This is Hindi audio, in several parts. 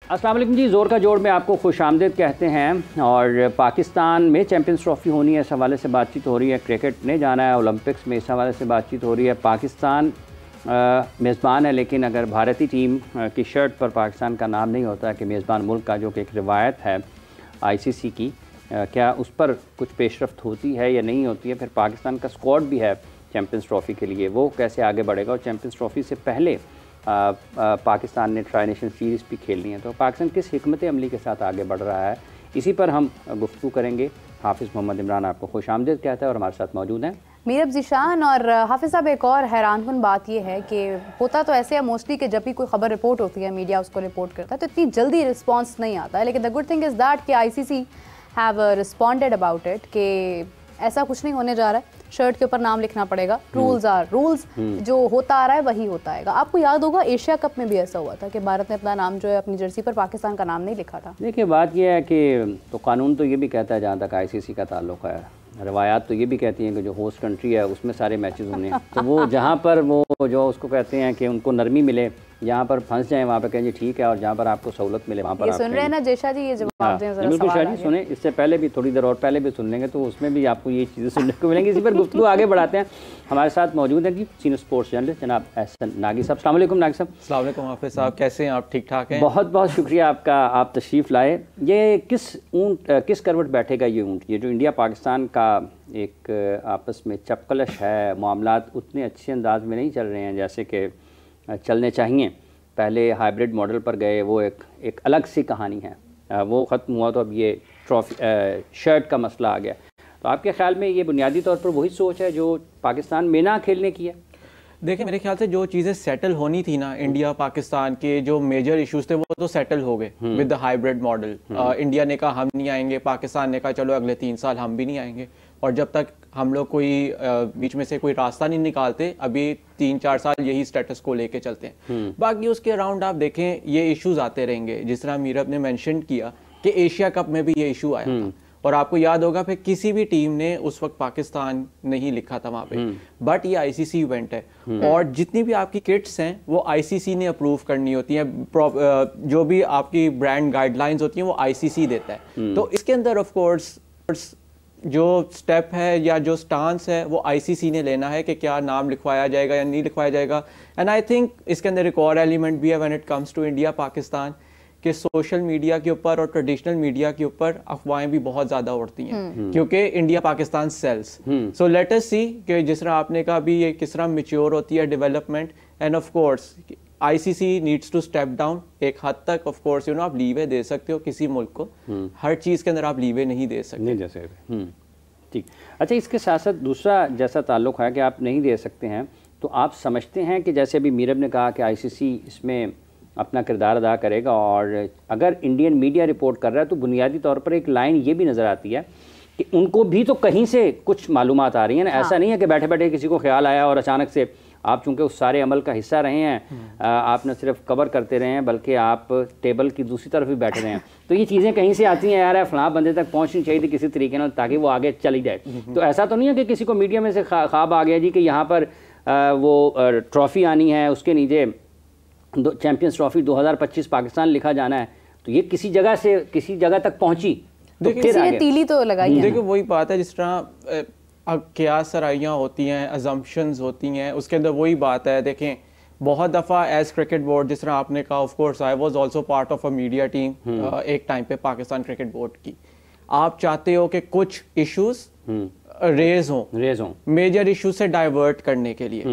अस्सलाम वालेकुम जी, ज़ोर का जोड़ में आपको खुशामदीद कहते हैं। और पाकिस्तान में चैम्पियंस ट्रॉफ़ी होनी है, इस हवाले से बातचीत हो रही है। क्रिकेट ने जाना है ओलंपिक्स में, इस हवाले से बातचीत हो रही है। पाकिस्तान मेज़बान है, लेकिन अगर भारतीय टीम की शर्ट पर पाकिस्तान का नाम नहीं होता है कि मेज़बान मुल्क का, जो कि एक रिवायत है ICC की, क्या उस पर कुछ पेशरफ्त होती है या नहीं होती है? फिर पाकिस्तान का स्क्वाड भी है चैम्पियंस ट्रॉफ़ी के लिए, वो कैसे आगे बढ़ेगा? और चैम्पियंस ट्रॉफ़ी से पहले पाकिस्तान ने ट्राई नेशन सीरीज़ भी खेलनी है, तो पाकिस्तान किस हिकमत अमली के साथ आगे बढ़ रहा है, इसी पर हम गुफ्तगू करेंगे। हाफिज़ मोहम्मद इमरान आपको खुशामदीद कहता है और हमारे साथ मौजूद हैं मीरब ज़ीशान। और हाफिज़ साहब, एक और हैरानकुन बात यह है कि होता तो ऐसे है मोस्टली कि जब भी कोई खबर रिपोर्ट होती है, मीडिया उसको रिपोर्ट करता है, तो इतनी जल्दी रिस्पॉन्स नहीं आता है। लेकिन the good thing is that कि ICC have responded about it कि ऐसा कुछ नहीं होने जा रहा है, शर्ट के ऊपर नाम लिखना पड़ेगा, रूल्स आर रूल्स, जो होता आ रहा है वही होता आएगा। आपको याद होगा एशिया कप में भी ऐसा हुआ था कि भारत ने अपना नाम जो है अपनी जर्सी पर पाकिस्तान का नाम नहीं लिखा था। देखिए, बात यह है कि तो कानून तो ये भी कहता है, जहाँ तक ICC का ताल्लुक है, रवायात तो ये भी कहती हैं कि जो होस्ट कंट्री है उसमें सारे मैचेस होने हैं, तो वो जहाँ पर वो जो उसको कहते हैं कि उनको नरमी मिले, जहाँ पर फंस जाए वहाँ पर कहें जी ठीक है, और जहाँ पर आपको सहूलत मिले वहाँ पर आप सुन रहे हैं ना जेशा जी, ये जवाब दें जरा। बिल्कुल शाह जी, सुने, इससे पहले भी थोड़ी देर और पहले भी सुन लेंगे तो उसमें भी आपको ये चीज़ें सुनने को मिलेंगी। इसी पर गुफ्तगू आगे बढ़ाते हैं। हमारे साथ मौजूद हैं जी सीनियर स्पोर्ट्स जर्नलिस्ट जनाब एहसन नागी साहब। अस्सलाम वालेकुम नागी साहब। अस्सलाम वालेकुम हाफिज़ साहब, कैसे हैं आप? ठीक ठाक हैं? बहुत बहुत शुक्रिया आपका, आप तशरीफ़ लाए। ये किस करवट बैठेगा ये ऊँट? ये जो इंडिया पाकिस्तान का एक आपस में चपकलश है, मामलात उतने अच्छे अंदाज में नहीं चल रहे हैं जैसे कि चलने चाहिए। पहले हाइब्रिड मॉडल पर गए, वो एक अलग सी कहानी है, वो ख़त्म हुआ तो अब ये ट्रॉफी शर्ट का मसला आ गया। तो आपके ख्याल में ये बुनियादी तौर पर वही सोच है जो पाकिस्तान में ना खेलने की है? देखिए, मेरे ख्याल से जो चीज़ें सेटल होनी थी ना, इंडिया पाकिस्तान के जो मेजर इश्यूज थे वो तो सेटल हो गए with the hybrid model. India ने कहा हम नहीं आएंगे, पाकिस्तान ने कहा चलो अगले 3 साल हम भी नहीं आएंगे। और जब तक हम लोग कोई बीच में से कोई रास्ता नहीं निकालते, अभी 3-4 साल यही स्टेटस को लेके चलते हैं। बाकी उसके अराउंड आप देखें ये इश्यूज आते रहेंगे। जिस तरह मीरब ने मेंशन किया कि एशिया कप में भी ये इशू आया था, और आपको याद होगा फिर किसी भी टीम ने उस वक्त पाकिस्तान नहीं लिखा था वहां पे, बट ये ICC इवेंट है और जितनी भी आपकी किट्स हैं वो ICC ने अप्रूव करनी होती हैं। जो भी आपकी ब्रांड गाइडलाइंस होती हैं वो ICC देता है। तो इसके अंदर ऑफ कोर्स जो स्टेप है या जो स्टांस है वो ICC ने लेना है कि क्या नाम लिखवाया जाएगा या नहीं लिखवाया जाएगा। एंड आई थिंक इसके अंदर एक और एलिमेंट भी है when it comes to India Pakistan, कि सोशल मीडिया के ऊपर और ट्रेडिशनल मीडिया के ऊपर अफवाहें भी बहुत ज़्यादा उड़ती हैं क्योंकि India Pakistan sales. So let us see कि जिस तरह आपने कहा अभी ये किस तरह मैच्योर होती है development. And of course ICC needs to step down एक हद तक। ऑफ कोर्स आप लीवे दे सकते हो किसी मुल्क को, हर चीज़ के अंदर आप लीवे नहीं दे सकते। ठीक। अच्छा, इसके साथ साथ दूसरा जैसा ताल्लुक़ है कि आप नहीं दे सकते हैं, तो आप समझते हैं कि जैसे अभी मीरब ने कहा कि ICC इसमें अपना किरदार अदा करेगा, और अगर इंडियन मीडिया रिपोर्ट कर रहा है तो बुनियादी तौर पर एक लाइन ये भी नज़र आती है कि उनको भी तो कहीं से कुछ मालूमात आ रही है ना। हाँ। ऐसा नहीं है कि बैठे बैठे किसी को ख्याल आया और अचानक से आप चूँकि उस सारे अमल का हिस्सा रहे हैं, आप न सिर्फ कवर करते रहे हैं बल्कि आप टेबल की दूसरी तरफ भी बैठे रहे हैं, तो ये चीज़ें कहीं से आती हैं, यार फलां बंदे तक पहुँचनी चाहिए थी किसी तरीके से ताकि वो आगे चली जाए। तो ऐसा तो नहीं है कि किसी को मीडिया में से ख्वाब आ गया जी कि यहाँ पर वो ट्रॉफ़ी आनी है, उसके नीचे चैम्पियंस ट्रॉफी 2025 पाकिस्तान लिखा जाना है, तो ये किसी जगह से किसी जगह तक पहुंची तो देखिए तीली तो लगाई है। देखिए वही बात है, जिस तरह क़ियास सराइयाँ होती हैं, अजम्पशंस होती हैं, उसके अंदर वही बात है। देखें बहुत दफ़ा एज क्रिकेट बोर्ड, जिस तरह आपने कहा, of course I was also part of a media team एक टाइम पे पाकिस्तान क्रिकेट बोर्ड की। आप चाहते हो कि कुछ इश्यूज रेज हों मेजर इशू से डाइवर्ट करने के लिए,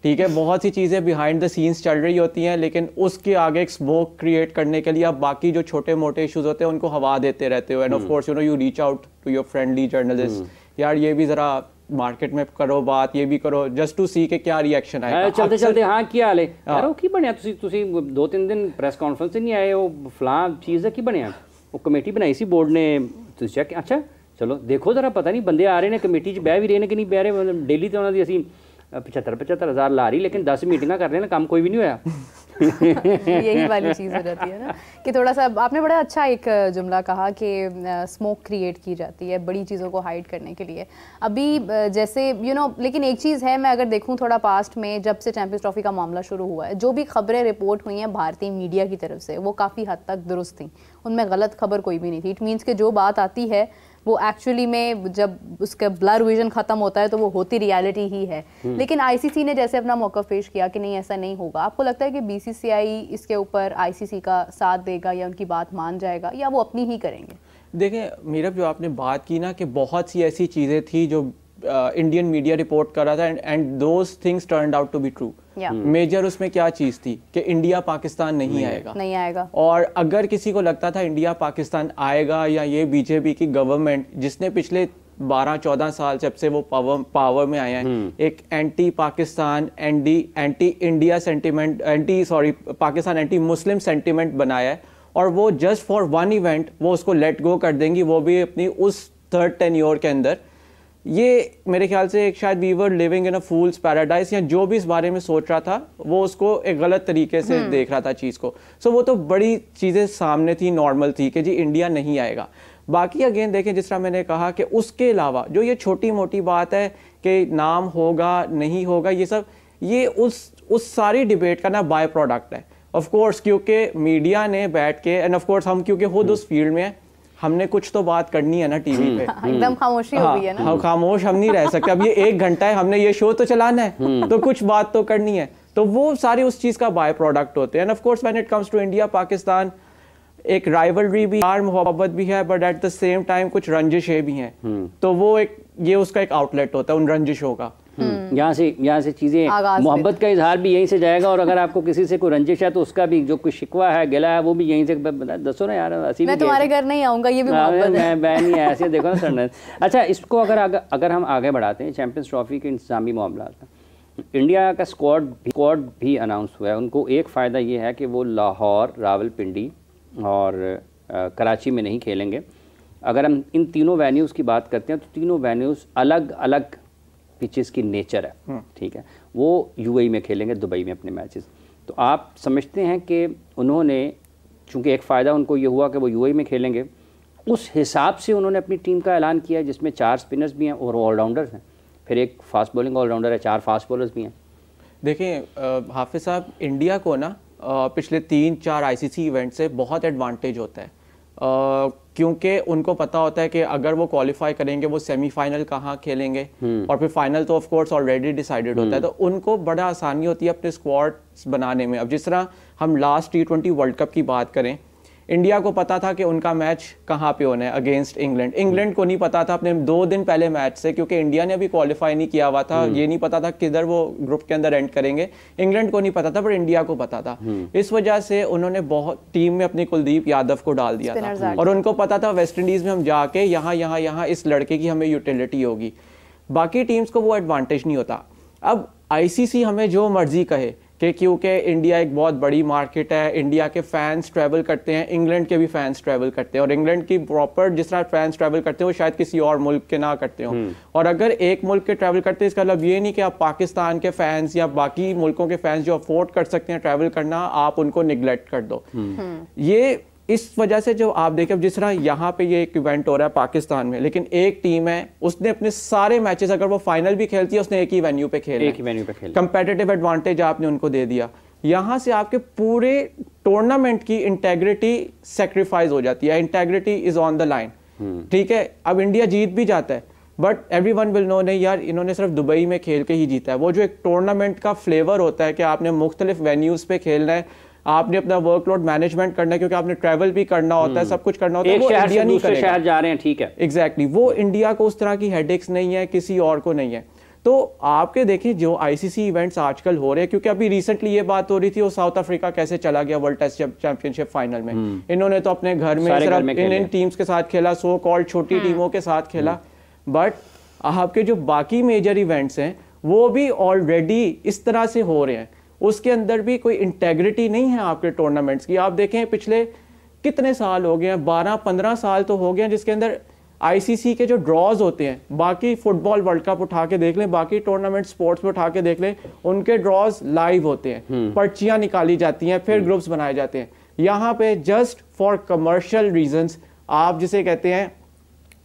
ठीक है। बहुत सी चीज़ें बिहाइंड द सीन्स चल रही होती हैं, लेकिन उसके आगे एक स्मोक क्रिएट करने के लिए आप बाकी जो छोटे मोटे इश्यूज होते हैं उनको हवा देते रहते हो। And of course you reach out to your friendly journalist, यार ये भी ज़रा मार्केट में करो बात, ये भी करो, जस्ट टू सी के क्या रिएक्शन आएगा। चलते चलते हाँ क्या हाल है यार, वो की बनया तुसी 2-3 दिन प्रेस कॉन्फ्रेंस नहीं आए, वो फलां चीज़ की बनया, वो कमेटी बनाई सी बोर्ड ने, तुसी चेक अच्छा चलो देखो जरा, पता नहीं बंदे आ रहे हैं कमेटी च बह भी रहे हैं कि नहीं बह रहे। डेली तो उन्होंने असी 75,000 ला रही, लेकिन 10 मीटिंग कर रहे हैं, काम कोई भी नहीं होया। यही वाली चीज़ हो जाती है ना कि थोड़ा सा आपने बड़ा अच्छा एक जुमला कहा कि स्मोक क्रिएट की जाती है बड़ी चीज़ों को हाइड करने के लिए। अभी जैसे लेकिन एक चीज़ है, मैं अगर देखूं थोड़ा पास्ट में जब से चैंपियंस ट्रॉफी का मामला शुरू हुआ है, जो भी खबरें रिपोर्ट हुई हैं भारतीय मीडिया की तरफ से वो काफ़ी हद तक दुरुस्त थी, उनमें गलत खबर कोई भी नहीं थी। इट मीन्स कि जो बात आती है वो एक्चुअली में जब उसका ब्लर विजन खत्म होता है तो वो होती रियलिटी ही है। लेकिन आईसीसी ने जैसे अपना मौका पेश किया कि नहीं ऐसा नहीं होगा, आपको लगता है कि बीसीसीआई इसके ऊपर आईसीसी का साथ देगा या उनकी बात मान जाएगा या वो अपनी ही करेंगे? देखिए मीरब, जो आपने बात की ना कि बहुत सी ऐसी चीज़ें थी जो इंडियन मीडिया रिपोर्ट कर रहा था and those things turned out to be true. Major उसमें क्या चीज़ थी कि इंडिया पाकिस्तान नहीं आएगा। और अगर किसी को लगता था इंडिया पाकिस्तान आएगा, या ये बीजेपी की गवर्नमेंट जिसने पिछले 12-14 साल जब से वो पावर में आया है एक anti Pakistan anti India sentiment Pakistan anti Muslim sentiment बनाया है, और वो जस्ट फॉर वन इवेंट वो उसको लेट गो कर देंगी, वो भी अपनी उस थर्ड टेन्योर के अंदर। ये मेरे ख्याल से एक शायद we were living in a fool's paradise, या जो भी इस बारे में सोच रहा था वो उसको एक गलत तरीके से देख रहा था चीज़ को। सो वो तो बड़ी चीज़ें सामने थी, नॉर्मल थी कि जी इंडिया नहीं आएगा। बाकी अगेन देखें, जिस तरह मैंने कहा कि उसके अलावा जो ये छोटी मोटी बात है कि नाम होगा नहीं होगा, ये सब ये उस सारी डिबेट का ना बाय प्रोडक्ट है ऑफ कोर्स, क्योंकि मीडिया ने बैठ के एंड ऑफ कोर्स हम क्योंकि खुद उस फील्ड में हमने कुछ तो बात करनी है ना टीवी पे। एकदम खामोशी हो गई है ना। खामोश हम नहीं रह सकते। अब ये 1 घंटा है, हमने ये शो तो चलाना है, तो कुछ बात तो करनी है। तो वो सारी उस चीज का बाय प्रोडक्ट होते हैं। And of course when it comes to India Pakistan, एक राइवलरी भी, प्यार मोहब्बत भी है, but at the same time कुछ रंजिशें भी हैं। तो वो ये उसका एक आउटलेट होता है उन रंजिशों का। यहाँ से चीज़ें, मोहब्बत का इजहार भी यहीं से जाएगा, और अगर आपको किसी से कोई रंजिश है तो उसका भी जो कोई शिकवा है, गिला है, वो भी यहीं से दसो ना यार, मैं तुम्हारे घर नहीं आऊँगा, ये भी मोहब्बत है। मैं नहीं ऐसे देखो ना सर। अच्छा, इसको अगर हम आगे बढ़ाते हैं, चैंपियंस ट्रॉफी के इंतजामी मामला, इंडिया का स्क्वाड भी अनाउंस हुआ है। उनको एक फ़ायदा ये है कि वो लाहौर, रावलपिंडी और कराची में नहीं खेलेंगे। अगर हम इन तीनों वेन्यूज़ की बात करते हैं तो तीनों वेन्यूज़ अलग अलग पिचेस की नेचर है, ठीक है। वो यूएई में खेलेंगे, दुबई में अपने मैचेस। तो आप समझते हैं कि उन्होंने, चूंकि एक फ़ायदा उनको ये हुआ कि वो यूएई में खेलेंगे, उस हिसाब से उन्होंने अपनी टीम का ऐलान किया जिसमें 4 स्पिनर्स भी हैं और ऑलराउंडर्स हैं, फिर एक फास्ट बॉलिंग ऑलराउंडर है, 4 फास्ट बॉलर्स भी हैं। देखिए हाफिज़ साहब, इंडिया को ना पिछले 3-4 आईसीसी इवेंट से बहुत एडवांटेज होता है, क्योंकि उनको पता होता है कि अगर वो क्वालिफाई करेंगे वो सेमीफाइनल कहाँ खेलेंगे, और फिर फाइनल तो ऑफ कोर्स ऑलरेडी डिसाइडेड होता है। तो उनको बड़ा आसानी होती है अपने स्क्वाड्स बनाने में। अब जिस तरह हम लास्ट T20 वर्ल्ड कप की बात करें, इंडिया को पता था कि उनका मैच कहाँ पे होना है अगेंस्ट इंग्लैंड को नहीं पता था अपने 2 दिन पहले मैच से, क्योंकि इंडिया ने अभी क्वालिफाई नहीं किया हुआ था। ये नहीं पता था किधर वो ग्रुप के अंदर एंड करेंगे। इंग्लैंड को नहीं पता था, पर इंडिया को पता था। इस वजह से उन्होंने बहुत टीम में अपनी कुलदीप यादव को डाल दिया था, और उनको पता था वेस्ट इंडीज में हम जाके यहाँ इस लड़के की हमें यूटिलिटी होगी। बाकी टीम्स को वो एडवांटेज नहीं होता। अब आईसीसी हमें जो मर्जी कहे कि क्योंकि इंडिया एक बहुत बड़ी मार्केट है, इंडिया के फैंस ट्रैवल करते हैं, इंग्लैंड के भी फैंस ट्रैवल करते हैं, और इंग्लैंड की प्रॉपर जिस तरह फैंस ट्रैवल करते हैं वो शायद किसी और मुल्क के ना करते हो। और अगर एक मुल्क के ट्रैवल करते हैं, इसका मतलब ये नहीं कि आप पाकिस्तान के फैंस या बाकी मुल्कों के फैंस जो अफोर्ड कर सकते हैं ट्रैवल करना, आप उनको निगलेक्ट कर दो। ये इस वजह से जो आप देखें, जिस तरह यहाँ पे ये एक इवेंट हो रहा है पाकिस्तान में, लेकिन एक टीम है उसने अपने सारे मैचेस, अगर वो फाइनल भी खेलती है, उसने एक ही वेन्यू पे खेला, कंपेटिटिव एडवांटेज आपने उनको दे दिया। यहाँ से आपके पूरे टूर्नामेंट की इंटेग्रिटी सेक्रीफाइस हो जाती है, integrity is on the line, ठीक है। अब इंडिया जीत भी जाता है, बट एवरीवन विल नो नहीं यार, इन्होंने सिर्फ दुबई में खेल के ही जीता है। वो जो एक टूर्नामेंट का फ्लेवर होता है कि आपने मुख्तलिफ वेन्यूज पे खेलना है, आपने अपना वर्कलोड मैनेजमेंट करना है, क्योंकि आपने ट्रैवल भी करना होता है, सब कुछ करना होता है। वो इंडिया नहीं करेगा। शहर जा रहे हैं, ठीक है, एग्जैक्टली। वो इंडिया को उस तरह की हेडेक्स नहीं है, किसी और को नहीं है। तो आपके देखिए जो आईसीसी इवेंट्स आजकल हो रहे हैं, क्योंकि अभी रिसेंटली ये बात हो रही थी वो साउथ अफ्रीका कैसे चला गया वर्ल्ड टेस्ट चैंपियनशिप फाइनल में। इन्होंने तो अपने घर में सिर्फ इन टीम्स के साथ खेला, सो कॉल्ड छोटी टीमों के साथ खेला, बट आपके जो बाकी मेजर इवेंट्स हैं वो भी ऑलरेडी इस तरह से हो रहे हैं। उसके अंदर भी कोई इंटेग्रिटी नहीं है आपके टूर्नामेंट्स की। आप देखें पिछले कितने साल हो गए हैं, 12-15 साल तो हो गए हैं, जिसके अंदर आईसीसी के जो ड्रॉज होते हैं, बाकी फुटबॉल वर्ल्ड कप उठा के देख लें, बाकी टूर्नामेंट स्पोर्ट्स में उठा के देख लें, उनके ड्रॉज लाइव होते हैं, पर्चियां निकाली जाती हैं, फिर ग्रुप्स बनाए जाते हैं। यहाँ पे जस्ट फॉर कमर्शियल रीजंस आप जिसे कहते हैं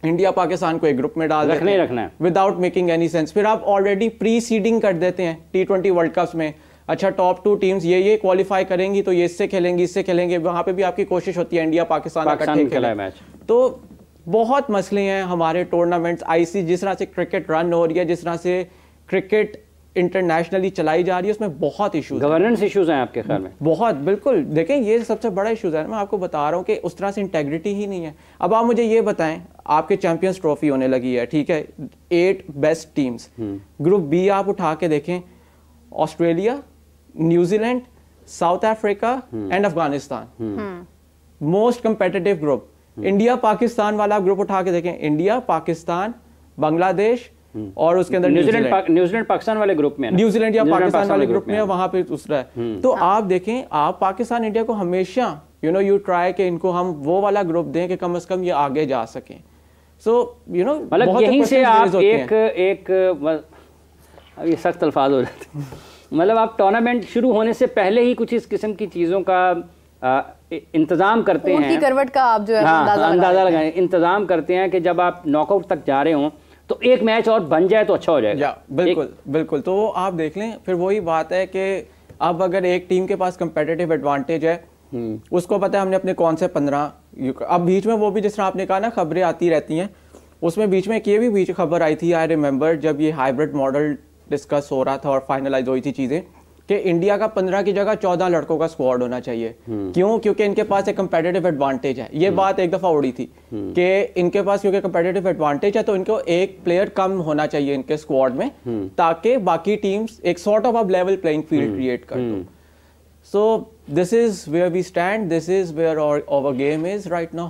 इंडिया पाकिस्तान को एक ग्रुप में डाल देते हैं विदाउट मेकिंग एनी सेंस। फिर आप ऑलरेडी प्री सीडिंग कर देते हैं T20 वर्ल्ड कप्स में। अच्छा, टॉप 2 टीम्स ये क्वालिफाई करेंगी तो ये इससे खेलेंगी, इससे खेलेंगे। वहां पे भी आपकी कोशिश होती है इंडिया पाकिस्तान इकट्ठे खेले मैच। तो बहुत मसले हैं हमारे टूर्नामेंट्स। आईसीसी जिस तरह से क्रिकेट रन हो रही है, जिस तरह से क्रिकेट इंटरनेशनली चलाई जा रही है, उसमें बहुत इश्यूज, गवर्नेंस इश्यूज हैं आपके ख्याल में? बहुत, बिल्कुल। देखें, ये सबसे बड़ा इश्यूज है। मैं आपको बता रहा हूँ कि उस तरह से इंटेग्रिटी ही नहीं है। अब आप मुझे ये बताएं, आपके चैंपियंस ट्रॉफी होने लगी है, ठीक है, 8 बेस्ट टीम्स, ग्रुप बी आप उठा के देखें, Australia, New Zealand, south Africa and Afghanistan, most competitive group. India Pakistan वाला ग्रुप उठा के देखें, इंडिया, पाकिस्तान, बांग्लादेश और उसके अंदर न्यूजीलैंड पाकिस्तान वाले ग्रुप में, न्यूजीलैंड या पाकिस्तान वाले ग्रुप में वहां पे दूसरा है। तो आप देखें, आप पाकिस्तान इंडिया को हमेशा यू ट्राई कि इनको हम वो वाला ग्रुप दें कि कम से कम ये आगे जा सकें। सो मतलब यहीं से आप एक ये सख्त अल्फाज हो जाते हैं, मतलब आप टूर्नामेंट शुरू होने से पहले ही कुछ इस किस्म की चीज़ों का इंतज़ाम करते हैं, करवट का आप जो है अंदाज़ा लगाएं, इंतज़ाम करते हैं कि जब आप नॉकआउट तक जा रहे हों तो एक मैच और बन जाए तो अच्छा हो जाएगा। बिल्कुल बिल्कुल। तो आप देख लें, फिर वही बात है कि अब अगर एक टीम के पास कंपेटिटिव एडवांटेज है, उसको पता है हमने अपने कौन से 15, अब बीच में वो भी जिस तरह आपने कहा ना खबरें आती रहती हैं, उसमें बीच में ये भी बीच खबर आई थी, आई रिमेंबर, जब ये हाइब्रिड मॉडल डिस्कस हो रहा था और फाइनलाइज हुई थी चीज़ें कि इंडिया का 15 की जगह 14 लड़कों का स्क्वाड होना चाहिए। क्यों? क्योंकि इनके पास एक कंपेटिटिव एडवांटेज है। ये बात एक दफ़ा उड़ी थी कि इनके पास क्योंकि कंपेटिटिव एडवांटेज है तो इनको एक प्लेयर कम होना चाहिए इनके स्क्वाड में, ताकि बाकी टीम्स एक sort of level playing field create कर दो। So this is where we stand, this is where our game is right now.